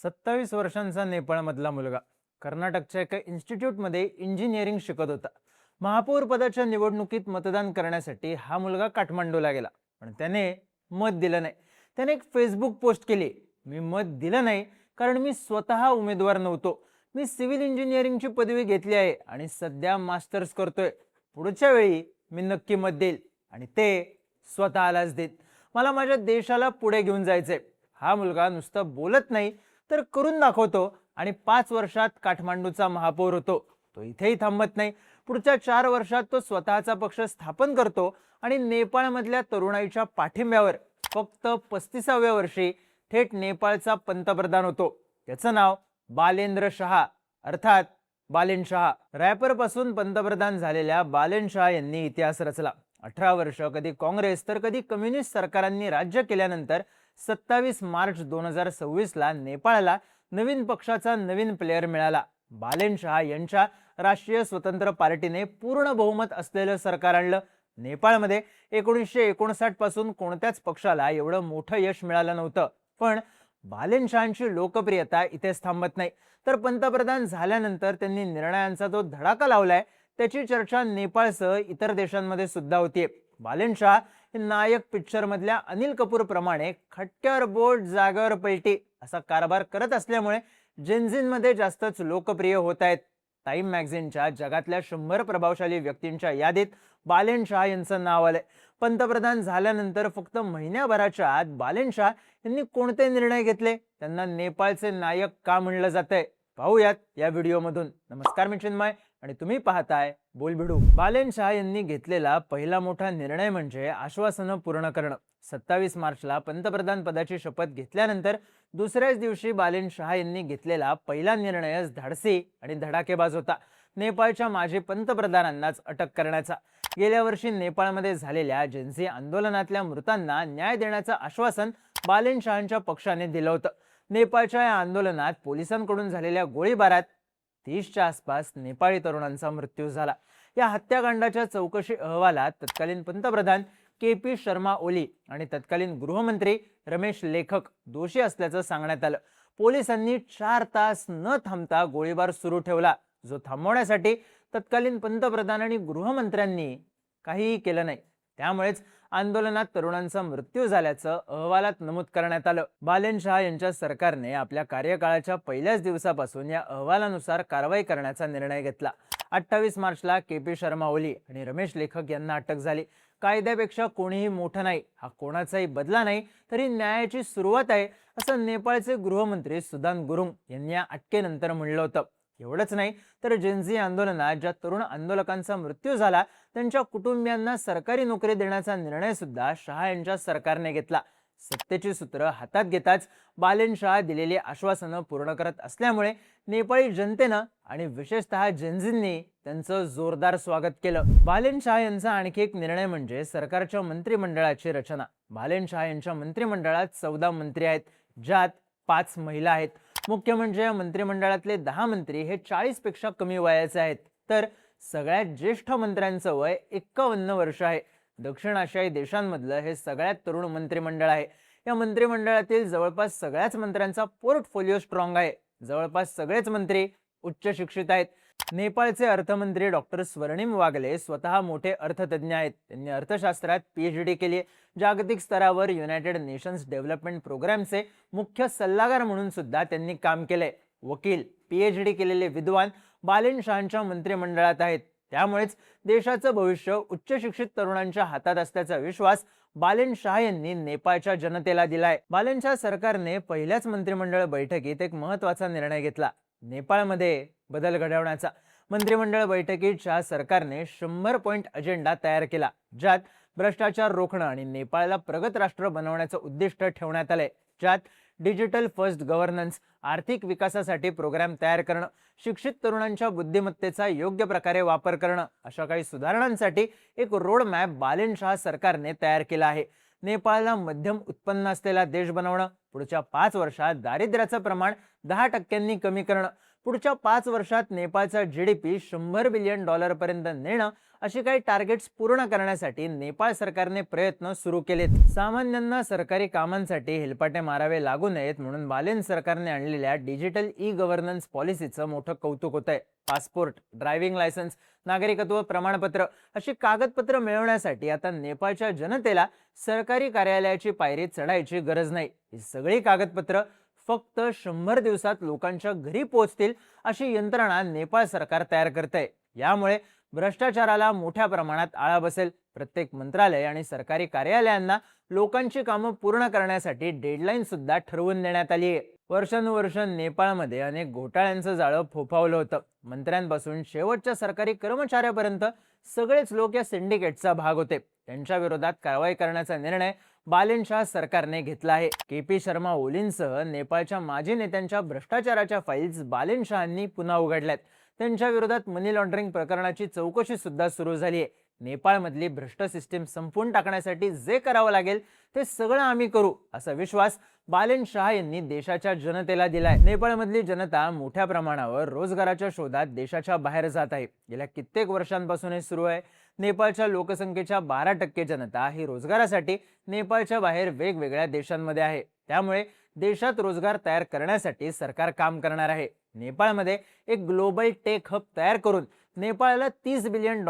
27 वर्षांचा नेपाळमधला मुलगा कर्नाटकच्या एका इन्स्टिट्यूटमध्ये इंजिनिअरिंग शिकत होता. महापौर पदाच्या निवडणुकीत मतदान करण्यासाठी हा मुलगा काठमांडूला गेला, पण त्याने मत दिलं नाही. त्याने एक फेसबुक पोस्ट केली, मी मत दिलं नाही कारण मी स्वतः उमेदवार नव्हतो. मी सिव्हिल इंजिनिअरिंगची पदवी घेतली आहे आणि सध्या मास्टर्स करतोय. पुढच्या वेळी मी नक्की मत देईल आणि ते स्वतःलाच देत. मला माझ्या देशाला पुढे घेऊन जायचंय. हा मुलगा नुसतं बोलत नाही तर करून दाखवतो आणि 5 वर्षात काठमांडूचा महापौर होतो. तो इथेही थांबत नाही. पुढच्या 4 वर्षात तो स्वतःचा पक्ष स्थापन करतो आणि नेपाळमधल्या तरुणाईच्या पाठिंब्यावर फक्त 35व्या वर्षी थेट नेपाळचा पंतप्रधान होतो. त्याचं नाव बालेंद्र शहा अर्थात बालेन शहा. रॅपर पासून पंतप्रधान झालेल्या बालेन शहा यांनी इतिहास रचला. 18 वर्ष कधी काँग्रेस तर कधी कम्युनिस्ट सरकारांनी राज्य केल्यानंतर 27 मार्च 2026 ला नेपाळला नवीन पक्षाचा नवीन प्लेयर मिळाला. बालेन शहा यांच्या राष्ट्रीय स्वतंत्र पार्टीने पूर्ण बहुमत असलेलं सरकार आणलं. नेपाळमध्ये 1959 पासून कोणत्याच पक्षाला एवढं मोठं यश मिळालं नव्हतं. पण बालेन शहांची लोकप्रियता इथेच थांबत नाही, तर पंतप्रधान झाल्यानंतर त्यांनी निर्णयांचा जो धडाका लावलाय त्याची चर्चा नेपाळसह इतर देशांमध्ये सुद्धा होतीये. बालेन शहा हे नायक पिक्चर मधल्या अनिल कपूर प्रमाणे खटक्यावर बोट जागेवर पलटी असा कारभार करत असल्यामुळे जेन्झींमध्ये जास्तच लोकप्रिय होत आहेत. टाइम मॅगझिनच्या जगातल्या 100 प्रभावशाली व्यक्तींच्या यादीत बालेन शहा यांचं नाव आलंय. पंतप्रधान झाल्यानंतर फक्त महिन्याभराच्या आत बालेन शहा यांनी कोणते निर्णय घेतले, त्यांना नेपाळचे नायक का म्हणलं जातंय, पाहूयात या व्हिडिओमधून. नमस्कार, मी चिन्मय आणि तुम्ही पाहताय बोलबिडू. बालेन शहा यांनी घेतलेला पहिला मोठा निर्णय म्हणजे आश्वासनं पूर्ण करणं. 27 मार्चला पंतप्रधान पदाची शपथ घेतल्यानंतर दुसऱ्याच दिवशी बालेन शहा यांनी घेतलेला पहिला निर्णयच धाडसी आणि धडाकेबाज होता. नेपाळच्या माजी पंतप्रधानांनाच अटक करण्याचा. गेल्या वर्षी नेपाळमध्ये झालेल्या जेन्झी आंदोलनातल्या मृतांना न्याय देण्याचं आश्वासन बालेन शहांच्या पक्षाने दिलं होतं. नेपाळच्या या आंदोलनात पोलिसांकडून झालेल्या गोळीबारात 30च्या आसपास नेपाळी तरुणांचा मृत्यू झाला. या हत्याकांडाच्या चौकशी अहवालात तत्कालीन पंतप्रधान के.पी. शर्मा ओली आणि तत्कालीन गृहमंत्री रमेश लेखक दोषी असल्याचं सांगण्यात आलं. पोलिसांनी 4 तास न थांबता गोळीबार सुरू ठेवला, जो थांबवण्यासाठी तत्कालीन पंतप्रधान आणि गृहमंत्र्यांनी काहीही केलं नाही. त्यामुळेच आंदोलनात तरुणांचा मृत्यू झाल्याचं अहवालात नमूद करण्यात आलं. बालेन शहा यांच्या सरकारने आपल्या कार्यकाळाच्या पहिल्याच दिवसापासून या अहवालानुसार कारवाई करण्याचा निर्णय घेतला. 28 मार्चला के.पी. शर्मा ओली आणि रमेश लेखक यांना अटक झाली. कायद्यापेक्षा कोणीही मोठं नाही, हा कोणाचाही बदला नाही, तरी न्यायाची सुरुवात आहे, असं नेपाळचे गृहमंत्री सुदान गुरुंग यांनी या अटकेनंतर म्हणलं होतं. एवढंच नाही तर जेन्झी आंदोलनात ज्या तरुण आंदोलकांचा मृत्यू झाला त्यांच्या कुटुंबियांना सरकारी नोकरी देण्याचा निर्णय सुद्धा शहा यांच्या सरकारने घेतला. सत्तेची सूत्र हातात घेताच बालेन शहा दिलेली आश्वासनं पूर्ण करत असल्यामुळे नेपाळी जनतेनं आणि विशेषतः जेन्झींनी त्यांचं जोरदार स्वागत केलं. बालेन शहा यांचा आणखी एक निर्णय म्हणजे सरकारच्या मंत्रिमंडळाची रचना. बालेन शहा यांच्या मंत्रिमंडळात 14 मंत्री आहेत, ज्यात 5 महिला आहेत. मुख्य म्हणजे या मंत्रिमंडळातले 10 मंत्री हे 40 पेक्षा कमी वयाचे आहेत, तर सगळ्यात ज्येष्ठ मंत्र्यांचं वय 51 वर्ष आहे. दक्षिण आशियाई देशांमधलं हे सगळ्यात तरुण मंत्रिमंडळ आहे. या मंत्रिमंडळातील जवळपास सगळ्याच मंत्र्यांचा पोर्टफोलिओ स्ट्रॉंग आहे. जवळपास सगळेच मंत्री उच्च शिक्षित आहेत. नेपाळचे अर्थमंत्री डॉक्टर स्वर्णिम वागले स्वतः मोठे अर्थतज्ञ आहेत. त्यांनी अर्थशास्त्रात PhD केली. जागतिक स्तरावर युनायटेड नेशन्स डेव्हलपमेंट प्रोग्रामचे मुख्य सल्लागार म्हणून सुद्धा त्यांनी काम केले. वकील, PhD केलेले विद्वान बालेन शहांच्या मंत्रिमंडळात आहेत. त्यामुळेच देशाचं भविष्य उच्च शिक्षित तरुणांच्या हातात असल्याचा विश्वास बालेन शहा यांनी नेपाळच्या जनतेला दिलाय. बालेन शहा सरकारने पहिल्याच मंत्रिमंडळ बैठकीत एक महत्त्वाचा निर्णय घेतला, नेपाळमध्ये बदल घडवण्याचा. मंत्रिमंडळ बैठकीत शहा सरकारने 100 पॉइंट अजेंडा तयार केला, ज्यात भ्रष्टाचार रोखणं आणि नेपाळला प्रगत राष्ट्र बनवण्याचं उद्दिष्ट ठेवण्यात आलंय. ज्यात डिजिटल फर्स्ट गव्हर्नन्स, आर्थिक विकासासाठी प्रोग्राम तयार करणं, शिक्षित तरुणांच्या बुद्धिमत्तेचा योग्य प्रकारे वापर करणं अशा काही सुधारणांसाठी एक रोड मॅप बालेन शहा सरकारने तयार केला आहे. नेपाळला मध्यम उत्पन्न असलेला देश बनवणं, पुढच्या 5 वर्षात दारिद्र्याचं प्रमाण 10% कमी करणं, पुढच्या 5 वर्षात नेपाळचा जीडीपी $100 बिलियन पर्यंत नेणं अशी काही टार्गेट्स पूर्ण करण्यासाठी नेपाळ सरकारने प्रयत्न सुरू केलेत. सामान्यांना सरकारी कामांसाठी हेलपाटे मारावे लागू नयेत म्हणून बालेन सरकारने आणलेल्या डिजिटल ई गव्हर्नन्स पॉलिसीचं मोठं कौतुक होत आहे. पासपोर्ट, ड्रायव्हिंग लायसन्स, नागरिकत्व प्रमाणपत्र अशी कागदपत्र मिळवण्यासाठी आता नेपाळच्या जनतेला सरकारी कार्यालयाची पायरी चढायची गरज नाही. ही सगळी कागदपत्र फक्त 100 दिवसात लोकांच्या घरी पोहोचतील अशी यंत्रणा नेपाळ सरकार तयार करते. यामुळे भ्रष्टाचाराला मोठ्या प्रमाणात आळा बसेल. प्रत्येक मंत्रालय आणि सरकारी कार्यालयांना लोकांची कामं पूर्ण करण्यासाठी डेडलाईन सुद्धा ठरवून देण्यात आली आहे. वर्षानुवर्ष नेपाळमध्ये अनेक घोटाळ्यांचं जाळं फोफावलं होतं. मंत्र्यांपासून शेवटच्या सरकारी कर्मचाऱ्यापर्यंत सगळेच लोक या सिंडिकेटचा भाग होते. त्यांच्या विरोधात कारवाई करण्याचा निर्णय बालेन शाह सरकारने घेतला आहे. केपी शर्मा ओलींसह नेपाळच्या माजी नेत्यांच्या भ्रष्टाचाराच्या फाईल्स बालेन शहांनी पुन्हा उघडल्यात. त्यांच्या विरोधात मनी लॉन्ड्रिंग प्रकरणाची चौकशी सुद्धा सुरू झाली आहे. नेपाळमधली भ्रष्ट सिस्टीम संपवून टाकण्यासाठी जे करावं लागेल ते सगळं आम्ही करू असा विश्वास बालेन शाह यांनी देशाच्या जनतेला दिलाय. नेपाळमधली जनता मोठ्या प्रमाणावर रोजगाराच्या शोधात देशाच्या बाहेर जात आहे. गेल्या कित्येक वर्षांपासून हे सुरू आहे. नेपाळच्या लोकसंख्येच्या 12% जनता ही रोजगारासाठी नेपाळच्या बाहेर वेगवेगळ्या देशांमध्ये आहे. त्यामुळे देशात रोजगार तयार करण्यासाठी सरकार काम करणार आहे. नेपाळमध्ये एक ग्लोबल टेक हब तयार करून नेपाळला $30 बिलियन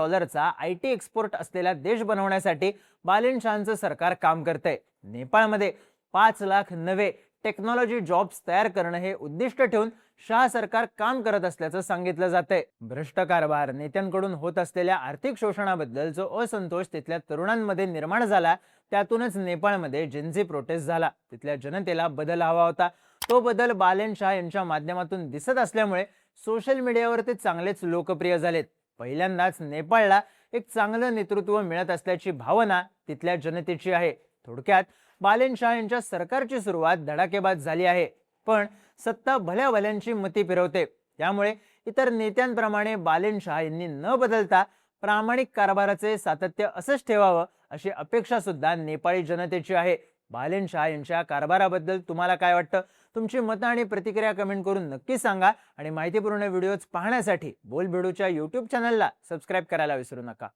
IT एक्सपोर्ट असलेला देश बनवण्यासाठी बालेन शहांचं सरकार काम करतंय. नेपाळमध्ये 5 लाख नवे टेक्नॉलॉजी जॉब्स तयार करणं हे उद्दिष्ट ठेवून शाह सरकार काम करत असल्याचं सांगितलं जातंय. भ्रष्ट कारभार, नेत्यांकडून होत असलेल्या आर्थिक शोषणाबद्दल जो असंतोष तिथल्या तरुणांमध्ये निर्माण झाला त्यातूनच नेपाळमध्ये जेन्झी प्रोटेस्ट झाला. तिथल्या जनतेला बदल हवा होता. तो बदल बालेन शाह यांच्या माध्यमातून दिसत असल्यामुळे सोशल मीडियावर ते चांगलेच लोकप्रिय झालेत. पहिल्यांदाच नेपाळला एक चांगलं नेतृत्व मिळत असल्याची भावना तिथल्या जनतेची आहे. थोडक्यात बालेन शाह यांच्या सरकारची सुरुवात धडाकेबाज झाली आहे, पण सत्ता भल्या भल्यांची मती फिरवते. त्यामुळे इतर नेत्यांप्रमाणे बालेन शाह यांनी न बदलता प्रामाणिक कारभाराचे सातत्य असंच ठेवावं अशी अपेक्षा सुद्धा नेपाळी जनतेची आहे. बालेन शाह यांच्या कारभाराबद्दल तुम्हाला काय वाटतं? तुमची मतं आणि प्रतिक्रिया कमेंट करून नक्की सांगा आणि माहितीपूर्ण व्हिडिओज पाहण्यासाठी बोलबिडूच्या YouTube चॅनलला सबस्क्राईब करायला विसरू नका.